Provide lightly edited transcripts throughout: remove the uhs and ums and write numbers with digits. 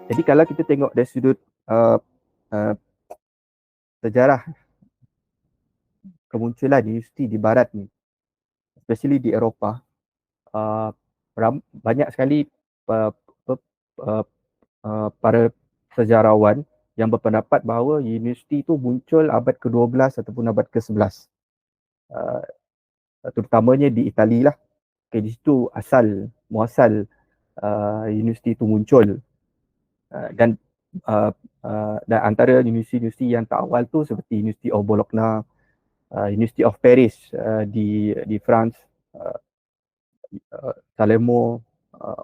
Jadi kalau kita tengok dari sudut uh, uh, sejarah kemunculan universiti di barat ni, especially di Eropah, uh, banyak sekali uh, uh, para sejarawan yang berpendapat bahawa universiti itu muncul abad ke-12 ataupun abad ke-11. Uh, Terutamanya di Itali lah. Okay, di situ muasal universiti itu muncul. Dan dan antara universiti-universiti yang terawal tu seperti University of Bologna, University of Paris di France, Salerno,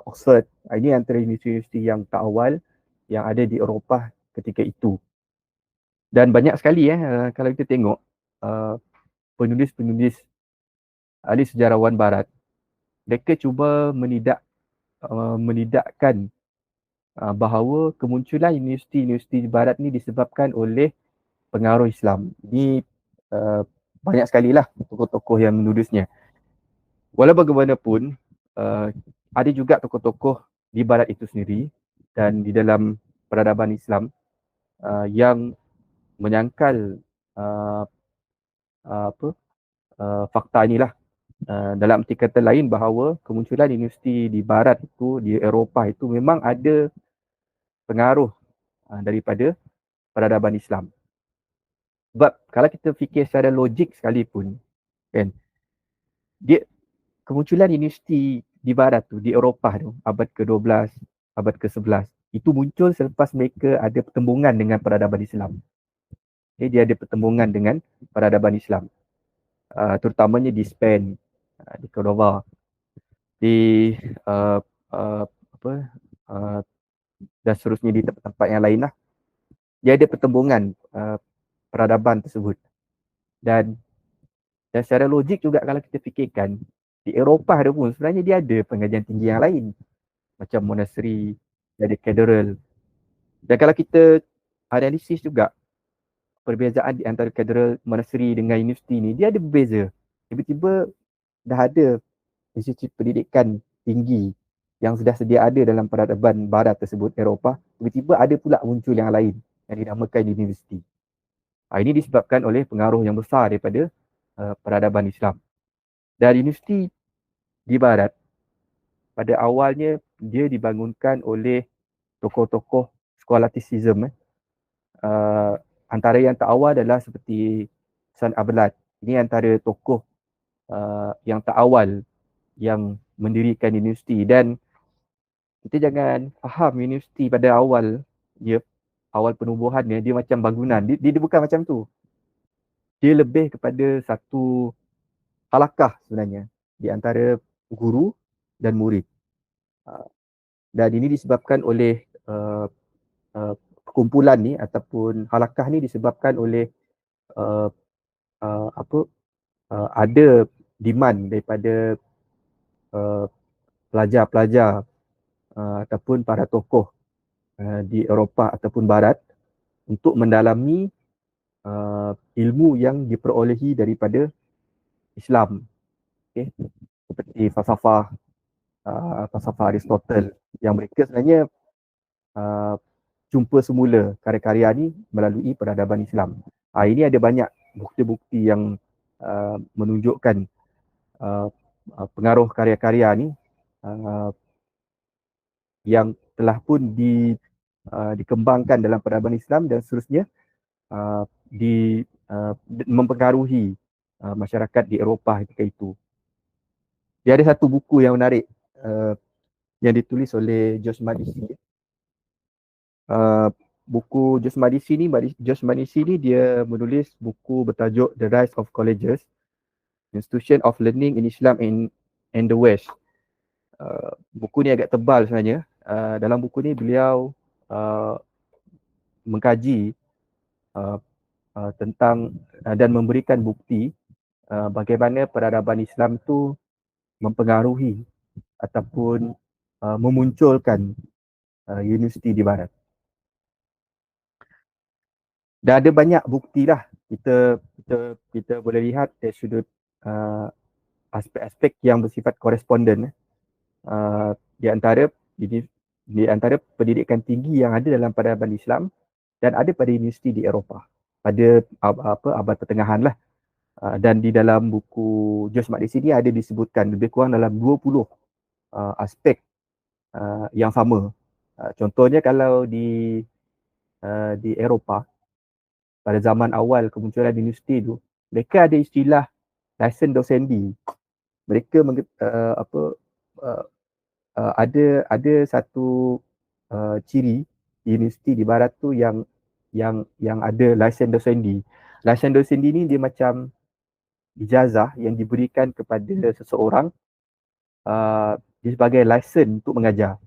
Oxford. Ini antara universiti-universiti yang terawal yang ada di Eropah ketika itu. Dan banyak sekali kalau kita tengok penulis-penulis ahli sejarawan barat, mereka cuba menidakkan bahawa kemunculan universiti-universiti barat ni disebabkan oleh pengaruh Islam. Ini banyak sekali lah tokoh-tokoh yang menulisnya. Walau bagaimanapun, ada juga tokoh-tokoh di barat itu sendiri dan di dalam peradaban Islam yang menyangkal fakta inilah. Dalam arti kata lain bahawa kemunculan universiti di barat itu, di Eropah itu memang ada pengaruh daripada peradaban Islam. Sebab kalau kita fikir secara logik sekalipun, kan, dia kemunculan universiti di barat tu, di Eropah tu, abad ke-12, abad ke-11, itu muncul selepas mereka ada pertembungan dengan peradaban Islam. Okay, dia ada pertembungan dengan peradaban Islam. Terutamanya di Spain, di Cordova, di uh, uh, apa dan seterusnya di tempat-tempat yang lain lah. Dia ada pertembungan peradaban tersebut. Dan secara logik juga kalau kita fikirkan, di Eropah tu pun sebenarnya dia ada pengajian tinggi yang lain. Macam monasteri, dia ada katedral. Dan kalau kita analisis juga perbezaan di antara katedral, monasteri dengan universiti ni, dia ada berbeza. Tiba-tiba dah ada institusi pendidikan tinggi yang sudah sedia ada dalam peradaban barat tersebut, Eropah, tiba-tiba ada pula muncul yang lain yang dinamakan universiti. Ini disebabkan oleh pengaruh yang besar daripada peradaban Islam. Dan universiti di barat, pada awalnya dia dibangunkan oleh tokoh-tokoh scholasticism. Antara yang terawal adalah seperti San Abelard. Ini antara tokoh yang terawal yang mendirikan universiti. Dan kita jangan faham universiti pada awal dia, awal penubuhannya dia macam bangunan. Dia bukan macam tu. Dia lebih kepada satu halakah sebenarnya di antara guru dan murid. Dan ini disebabkan oleh kumpulan ni ataupun halakah ni disebabkan oleh uh, ada demand daripada pelajar-pelajar ataupun para tokoh di Eropah ataupun Barat untuk mendalami ilmu yang diperolehi daripada Islam. Okay. Seperti falsafah Aristotle yang mereka sebenarnya jumpa semula karya-karya ni melalui peradaban Islam. Ini ada banyak bukti-bukti yang menunjukkan pengaruh karya-karya ni yang telah pun dikembangkan dalam peradaban Islam dan seterusnya mempengaruhi masyarakat di Eropah ketika itu. Dia ada satu buku yang menarik yang ditulis oleh George Madisi. Buku George Madisi ni dia menulis buku bertajuk The Rise of Colleges, Institution of Learning in Islam and the West. Buku ni agak tebal sebenarnya. Dalam buku ni beliau mengkaji tentang dan memberikan bukti bagaimana peradaban Islam tu mempengaruhi ataupun memunculkan universiti di barat. Dan ada banyak bukti lah kita boleh lihat dari sudut aspek-aspek yang bersifat koresponden. Di antara di antara pendidikan tinggi yang ada dalam peradaban Islam dan ada pada universiti di Eropah pada abad pertengahan lah. Dan di dalam buku George Makdisi ni ada disebutkan lebih kurang dalam 20 aspek yang sama. Contohnya kalau di Eropah pada zaman awal kemunculan universiti tu, mereka ada istilah license docendi. Mereka ada satu ciri universiti di barat tu yang ada license docendi. License docendi ni dia macam ijazah yang diberikan kepada seseorang dia sebagai license untuk mengajar.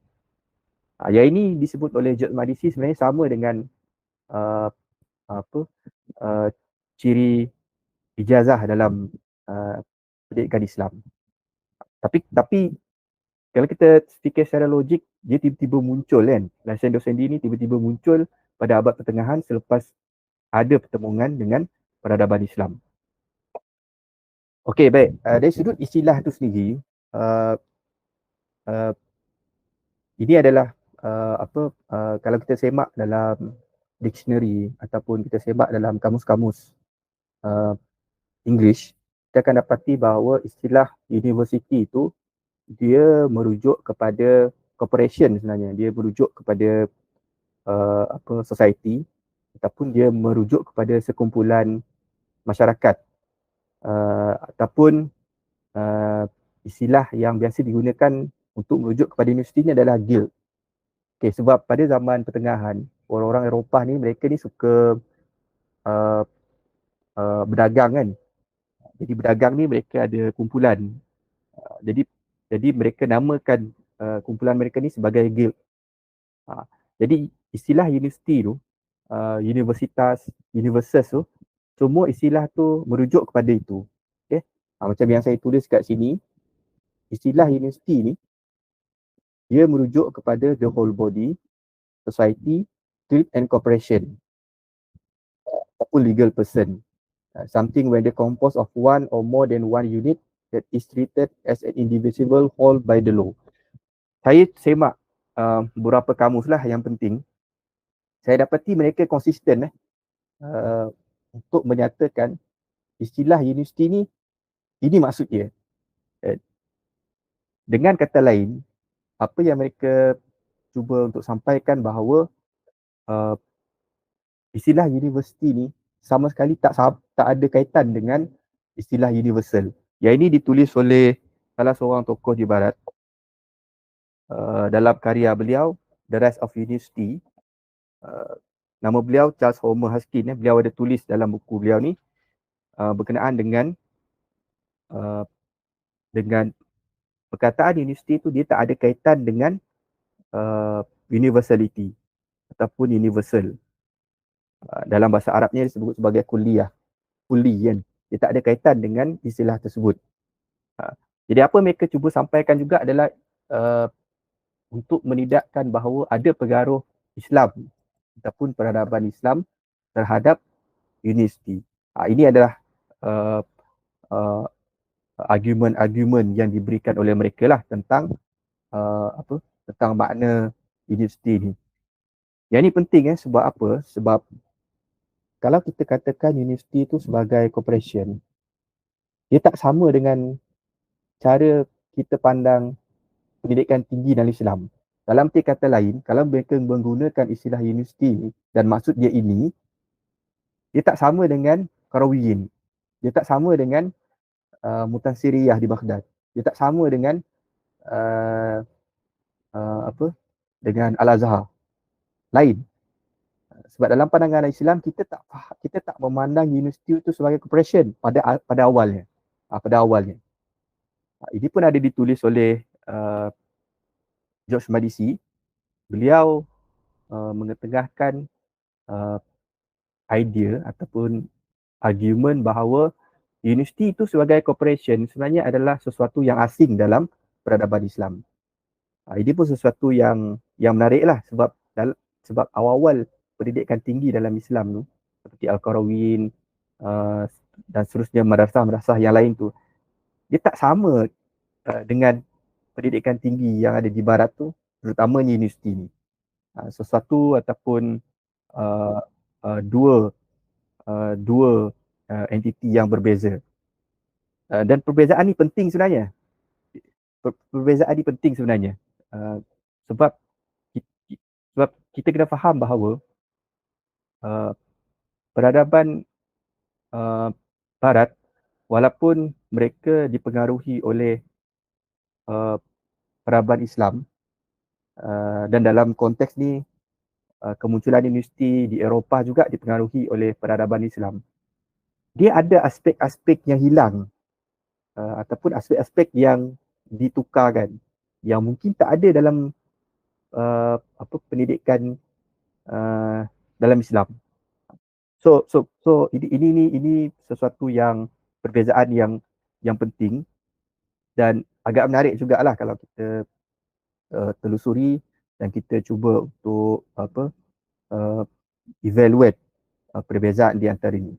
Yang ini disebut oleh George Makdisi sebenarnya sama dengan uh, apa ciri ijazah dalam pendidikan Islam. Tapi kalau kita fikir secara logik, dia tiba-tiba muncul kan. License docendi ni tiba-tiba muncul pada abad pertengahan selepas ada pertemuan dengan peradaban Islam. Okey, baik. Dari sudut istilah tu sendiri, ini adalah kalau kita semak dalam dictionary ataupun kita semak dalam kamus-kamus English, kita akan dapati bahawa istilah university itu dia merujuk kepada corporation sebenarnya. Dia merujuk kepada society ataupun dia merujuk kepada sekumpulan masyarakat ataupun istilah yang biasa digunakan untuk merujuk kepada universiti ni adalah guild. Okay, sebab pada zaman pertengahan, orang-orang Eropah ni mereka ni suka berdagang kan. Jadi berdagang ni mereka ada kumpulan. Jadi mereka namakan kumpulan mereka ni sebagai guild. Jadi istilah universiti tu, universitas, universes tu, semua istilah tu merujuk kepada itu. Okay? Macam yang saya tulis kat sini, istilah universiti ni, dia merujuk kepada the whole body, society, guild and corporation ataupun legal person. Something when they composed of one or more than one unit that is treated as an indivisible whole by the law. Saya semak beberapa kamus lah yang penting. Saya dapati mereka konsisten untuk menyatakan istilah universiti ni, ini maksud dia. Dengan kata lain, apa yang mereka cuba untuk sampaikan bahawa istilah universiti ni sama sekali tak ada kaitan dengan istilah universal. Yang ini ditulis oleh salah seorang tokoh di barat dalam karya beliau The Rise of University. Nama beliau Charles Homer Huskin. Beliau ada tulis dalam buku beliau ni berkenaan dengan perkataan universiti tu dia tak ada kaitan dengan universality ataupun universal. Dalam bahasa Arabnya disebut sebagai kulliyah. Kulli kan. Dia tak ada kaitan dengan istilah tersebut. Jadi apa mereka cuba sampaikan juga adalah untuk menidakkan bahawa ada pengaruh Islam ataupun peradaban Islam terhadap universiti. Ini adalah argument yang diberikan oleh mereka lah tentang tentang makna universiti ni. Yang ini penting sebab apa? Sebab kalau kita katakan universiti itu sebagai corporation, dia tak sama dengan cara kita pandang pendidikan tinggi dalam Islam. Dalam arti kata lain, kalau mereka menggunakan istilah universiti dan maksud dia ini, dia tak sama dengan Qarawiyyin. Dia tak sama dengan Mutansiriyah di Baghdad. Dia tak sama dengan dengan Al-Azhar. Lain. Sebab dalam pandangan Islam kita tak memandang universiti itu sebagai corporation pada awalnya. Ini pun ada ditulis oleh George Makdisi. Beliau mengetengahkan idea ataupun argument bahawa universiti itu sebagai corporation sebenarnya adalah sesuatu yang asing dalam peradaban Islam. Ini pun sesuatu yang menariklah sebab awal-awal pendidikan tinggi dalam Islam tu seperti Al-Qarawiyyin dan seterusnya madrasah-madrasah yang lain tu, dia tak sama dengan pendidikan tinggi yang ada di barat tu terutamanya universiti ni. Sesuatu ataupun dua entiti yang berbeza. Dan perbezaan ni penting sebenarnya. Perbezaan ni penting sebenarnya. Sebab kita kena faham bahawa peradaban Barat, walaupun mereka dipengaruhi oleh peradaban Islam, dan dalam konteks ni kemunculan universiti di Eropah juga dipengaruhi oleh peradaban Islam. Dia ada aspek-aspek yang hilang ataupun aspek-aspek yang ditukarkan yang mungkin tak ada dalam pendidikan dalam Islam. So ini sesuatu yang perbezaan yang penting dan agak menarik jugalah kalau kita telusuri dan kita cuba untuk evaluate perbezaan di antara ini.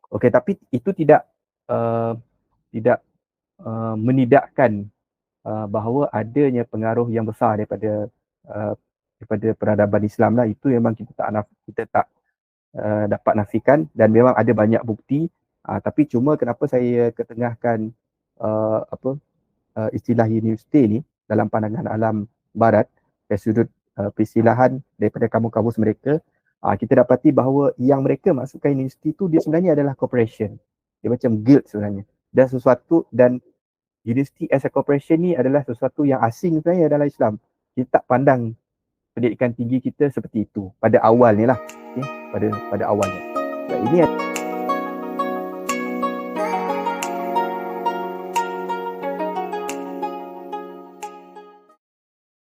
Okey, tapi itu tidak menidakkan bahawa adanya pengaruh yang besar daripada peradaban Islam lah. Itu memang kita tak dapat nafikan dan memang ada banyak bukti. Tapi cuma kenapa saya ketengahkan istilah universiti ni dalam pandangan alam Barat dari sudut peristilahan daripada kamus-kamus mereka, kita dapati bahawa yang mereka masukkan universiti tu dia sebenarnya adalah corporation. Dia macam guild sebenarnya. Dan universiti as a corporation ni adalah sesuatu yang asing sebenarnya dalam Islam. Kita tak pandang pendidikan tinggi kita seperti itu pada awalnya lah. Okay? Pada awalnya. Ini